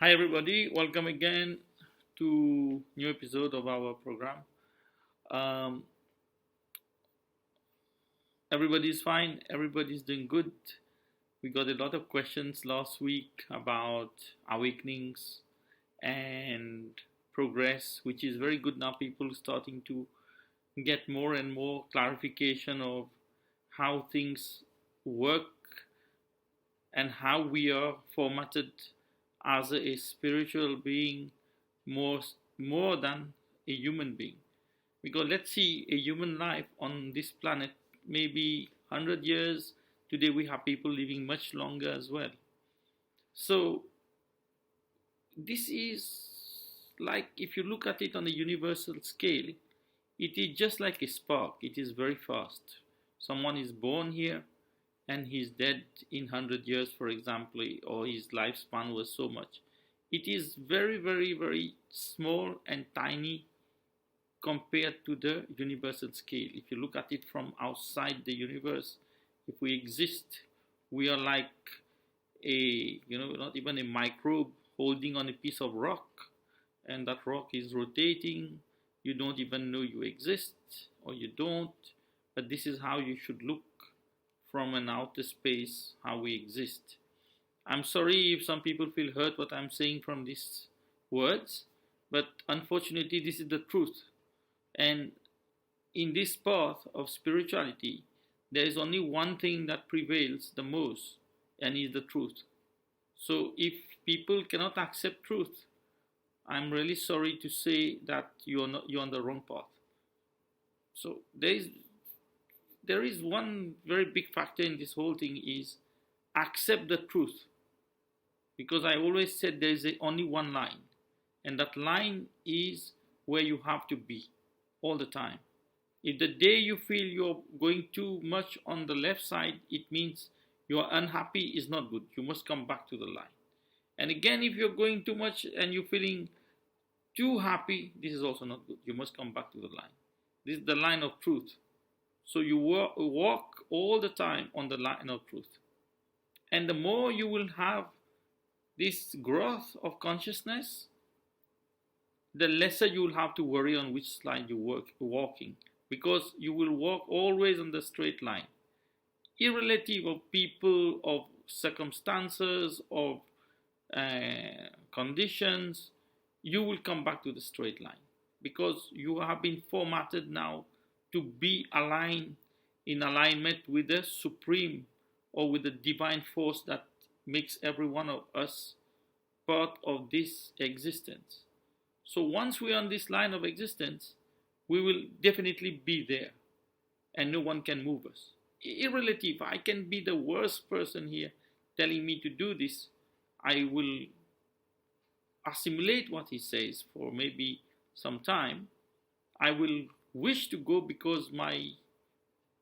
Hi everybody, welcome again to new episode of our program. Um, Everybody's fine, everybody's doing good. We got a lot of questions last week about awakenings and progress, which is very good now. People starting to get more and more clarification of how things work and how we are formatted as a spiritual being more more than a human being. Because let's see, a human life on this planet, maybe 100 years. Today we have people living much longer as well. So this is like, if you look at it on a universal scale, it is just like a spark. It is very fast. Someone is born here and he's dead in 100 years, for example, or his lifespan was so much. It is very, very, very small and tiny compared to the universal scale. If you look at it from outside the universe, if we exist, we are like not even a microbe holding on a piece of rock, and that rock is rotating. You don't even know you exist, or you don't, but this is how you should look from an outer space, how we exist. I'm sorry if some people feel hurt what I'm saying from these words, but unfortunately, this is the truth. And in this path of spirituality, there is only one thing that prevails the most, and is the truth. So if people cannot accept truth, I'm really sorry to say that you're on the wrong path. So there is one very big factor in this whole thing is accept the truth. Because I always said there is only one line, and that line is where you have to be all the time. If the day you feel you're going too much on the left side, it means you're unhappy, is not good. You must come back to the line. And again, if you're going too much and you're feeling too happy, this is also not good. You must come back to the line. This is the line of truth. So you walk all the time on the line of truth. And the more you will have this growth of consciousness, the lesser you will have to worry on which line you walking, because you will walk always on the straight line, irrelative of people, of circumstances, of conditions. You will come back to the straight line because you have been formatted now to be aligned, in alignment with the supreme, or with the divine force that makes every one of us part of this existence. So once we are on this line of existence, we will definitely be there, and no one can move us. Irrelative, I can be the worst person here telling me to do this. I will assimilate what he says for maybe some time. I will wish to go because my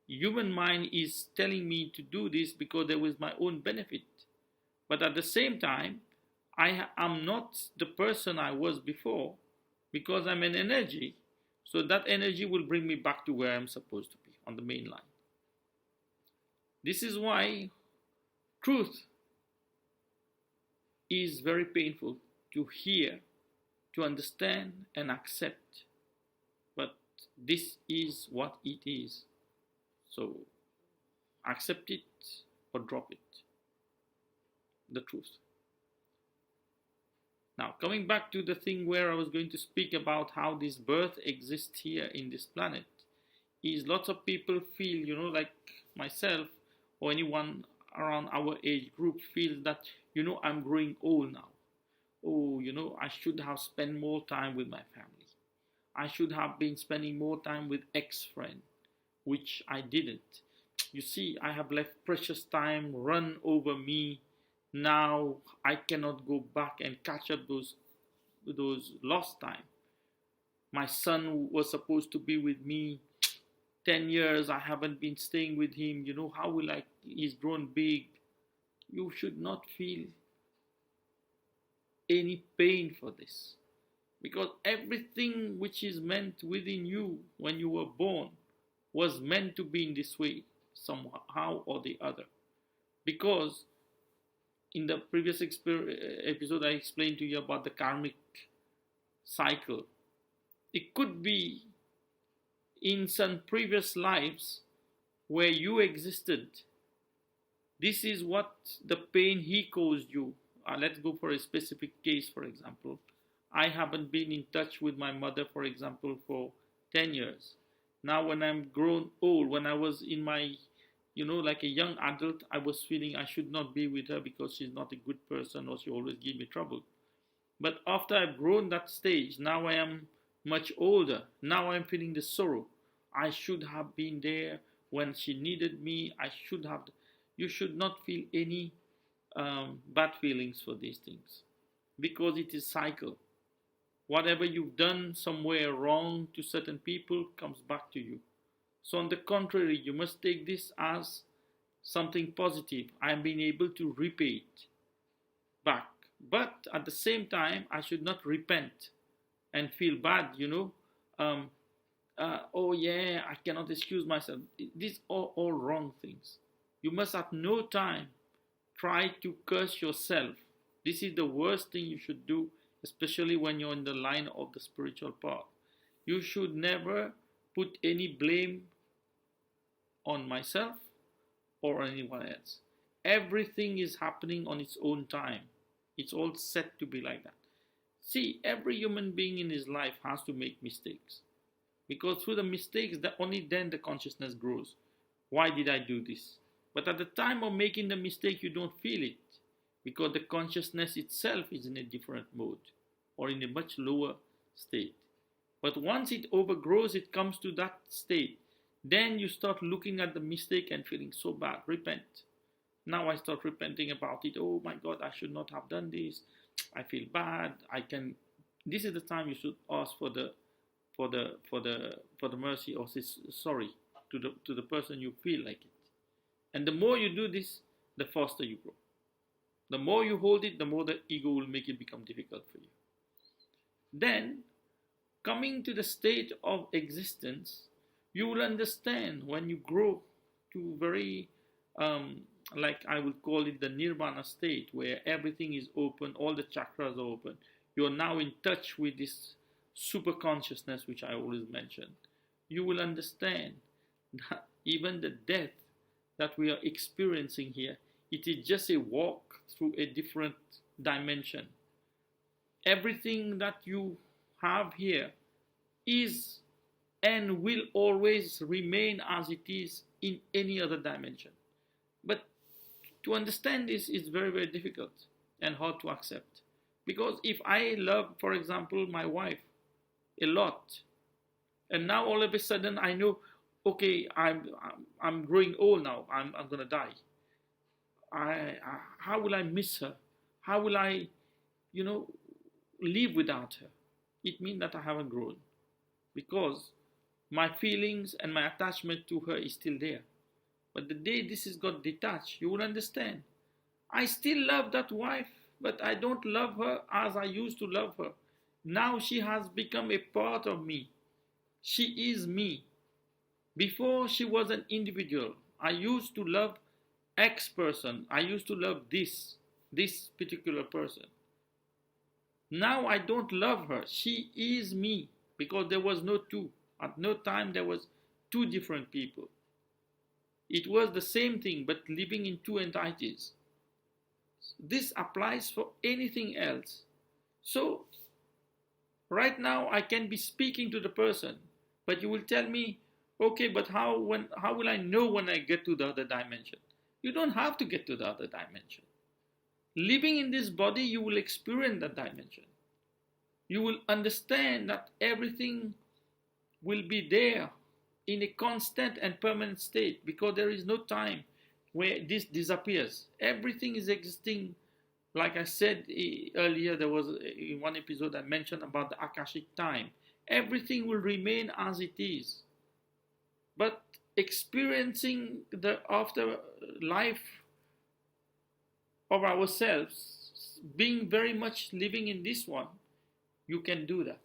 human mind is telling me to do this because there was my own benefit. But at the same time, I am not the person I was before because I'm an energy. So that energy will bring me back to where I'm supposed to be, on the main line. This is why truth is very painful to hear, to understand, and accept. But this is what it is. So accept it or drop it. The truth. Now, coming back to the thing where I was going to speak about how this birth exists here in this planet, is lots of people feel, like myself or anyone around our age group feels that, I'm growing old now. Oh, I should have spent more time with my family. I should have been spending more time with ex-friend, which I didn't. You see, I have let precious time run over me. Now I cannot go back and catch up those lost time. My son was supposed to be with me 10 years. I haven't been staying with him. How will I? He's grown big. You should not feel any pain for this, because everything which is meant within you when you were born was meant to be in this way somehow or the other. Because In the previous episode, I explained to you about the karmic cycle. It could be in some previous lives where you existed. This is what the pain he caused you. Let's go for a specific case, for example. I haven't been in touch with my mother, for example, for 10 years. Now, when I'm grown old, when I was in my, like a young adult, I was feeling I should not be with her because she's not a good person or she always gives me trouble. But after I've grown that stage, now I am much older. Now I'm feeling the sorrow. I should have been there when she needed me. I should have. You should not feel any bad feelings for these things because it is cycle. Whatever you've done somewhere wrong to certain people comes back to you. So on the contrary, you must take this as something positive. I'm being able to repay it back. But at the same time, I should not repent and feel bad, oh yeah, I cannot excuse myself. These are all wrong things. You must at no time try to curse yourself. This is the worst thing you should do, especially when you're in the line of the spiritual path. You should never put any blame on myself or anyone else. Everything is happening on its own time. It's all set to be like that. See, every human being in his life has to make mistakes. Because through the mistakes, only then the consciousness grows. Why did I do this? But at the time of making the mistake, you don't feel it. Because the consciousness itself is in a different mode or in a much lower state. But once it overgrows, it comes to that state. Then you start looking at the mistake and feeling so bad. Repent. Now I start repenting about it. Oh my God, I should not have done this. I feel bad. This is the time you should ask for the mercy or say sorry to the person you feel like it. And the more you do this, the faster you grow. The more you hold it, the more the ego will make it become difficult for you. Then, coming to the state of existence, you will understand when you grow to very, like I would call it the nirvana state, where everything is open, all the chakras are open. You are now in touch with this super consciousness, which I always mention. You will understand that even the death that we are experiencing here, it is just a walk through a different dimension. Everything that you have here is and will always remain as it is in any other dimension. But to understand this is very, very difficult and hard to accept. Because if I love, for example, my wife a lot, and now all of a sudden I know, okay, I'm growing old now, I'm gonna die. How will I miss her? How will I, live without her? It means that I haven't grown, because my feelings and my attachment to her is still there. But the day this is got detached, you will understand. I still love that wife, but I don't love her as I used to love her. Now she has become a part of me. She is me. Before she was an individual. I used to love X person. I used to love this particular person. Now I don't love her. She is me, because there was no two. At no time there was two different people. It was the same thing, but living in two entities. This applies for anything else. So, right now I can be speaking to the person, but you will tell me, okay, but how will I know when I get to the other dimension? You don't have to get to the other dimension. Living in this body, you will experience that dimension. You will understand that everything will be there in a constant and permanent state, because there is no time where this disappears. Everything is existing. Like I said earlier, there was in one episode I mentioned about the Akashic time. Everything will remain as it is. But experiencing the afterlife of ourselves, being very much living in this one, you can do that.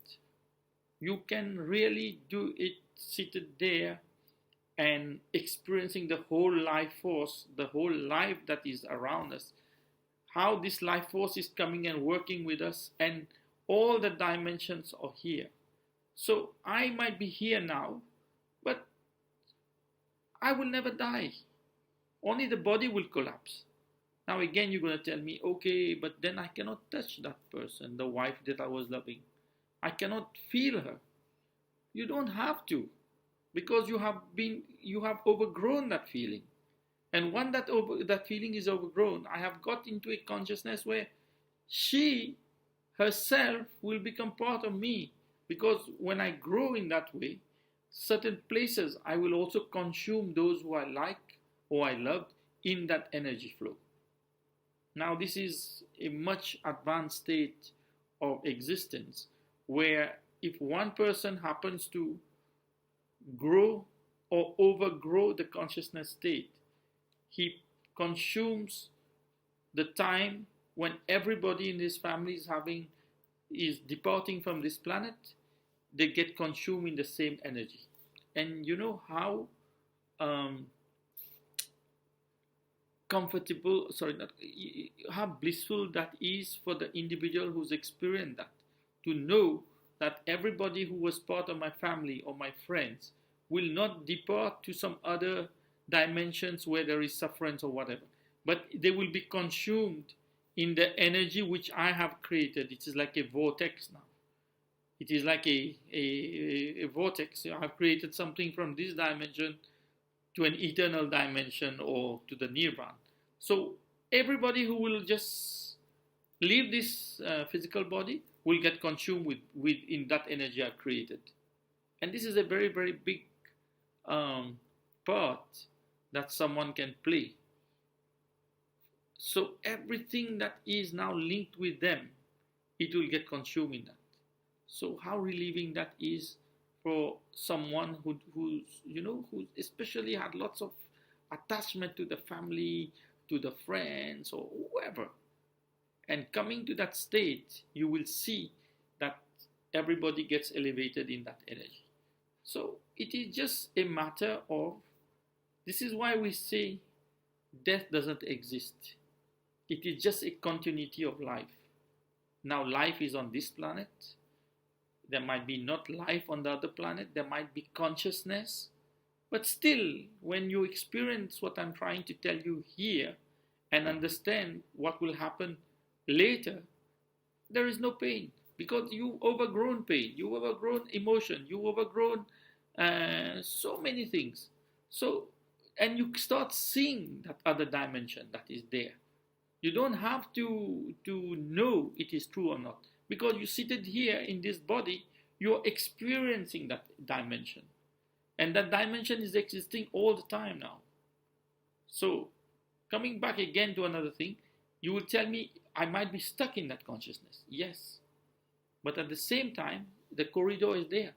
You can really do it seated there and experiencing the whole life force, the whole life that is around us, how this life force is coming and working with us, and all the dimensions are here. So I might be here now, but I will never die. Only the body will collapse. Now again, you're going to tell me, okay, but then I cannot touch that person, the wife that I was loving. I cannot feel her. You don't have to, because you have overgrown that feeling. And when that feeling is overgrown, I have got into a consciousness where she herself will become part of me. Because when I grow in that way, certain places I will also consume those who I like or I loved in that energy flow. Now this is a much advanced state of existence where if one person happens to grow or overgrow the consciousness state, he consumes the time when everybody in his family is departing from this planet. They get consumed in the same energy. And you know how how blissful that is for the individual who's experienced that, to know that everybody who was part of my family or my friends will not depart to some other dimensions where there is sufferance or whatever, but they will be consumed in the energy which I have created. It is like a vortex now. It is like a vortex. I have created something from this dimension to an eternal dimension or to the nirvana. So everybody who will just leave this physical body will get consumed in that energy I've created. And this is a very, very big part that someone can play. So everything that is now linked with them, it will get consumed in that. So how relieving that is for someone who especially had lots of attachment to the family, to the friends, or whoever. And coming to that state, you will see that everybody gets elevated in that energy. So it is just a matter of, this is why we say death doesn't exist. It is just a continuity of life. Now life is on this planet. There might be not life on the other planet. There might be consciousness. But still, when you experience what I'm trying to tell you here and understand what will happen later, there is no pain, because you've overgrown pain, you've overgrown emotion, you've overgrown so many things. So, and you start seeing that other dimension that is there. You don't have to know it is true or not, because you seated here in this body, you're experiencing that dimension. And that dimension is existing all the time now. So, coming back again to another thing, you will tell me I might be stuck in that consciousness. Yes. But at the same time, the corridor is there.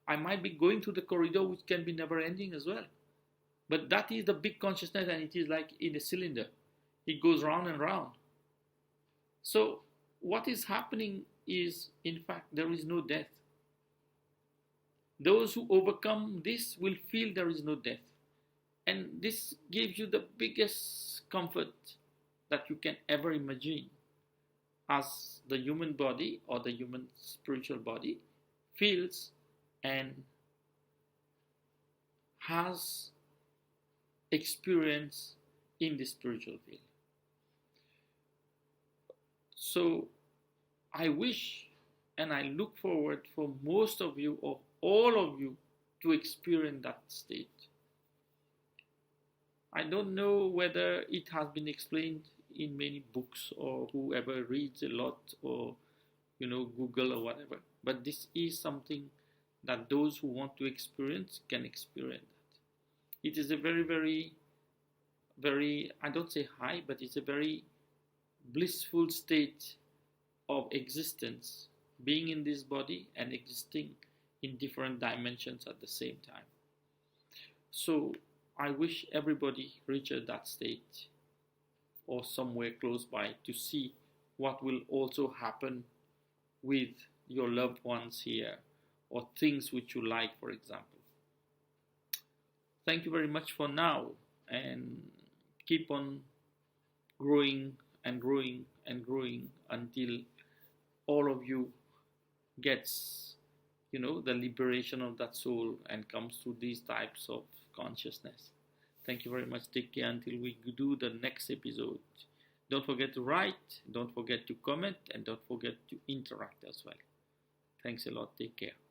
I might be going through the corridor, which can be never ending as well. But that is the big consciousness, and it is like in a cylinder. It goes round and round. So what is happening is, in fact, there is no death. Those who overcome this will feel there is no death. And this gives you the biggest comfort that you can ever imagine, as the human body or the human spiritual body feels and has experience in the spiritual field. So I wish and I look forward for most of you or all of you to experience that state. I don't know whether it has been explained in many books or whoever reads a lot or Google or whatever, but this is something that those who want to experience can experience that. It is a very, very, very, I don't say high, but it's a very blissful state of existence, being in this body and existing in different dimensions at the same time. So I wish everybody reaches that state or somewhere close by to see what will also happen with your loved ones here, or things which you like, for example. Thank you very much for now, and keep on growing and growing and growing until all of you gets, the liberation of that soul and comes to these types of consciousness. Thank you very much. Take care until we do the next episode. Don't forget to write, don't forget to comment, and don't forget to interact as well. Thanks a lot. Take care.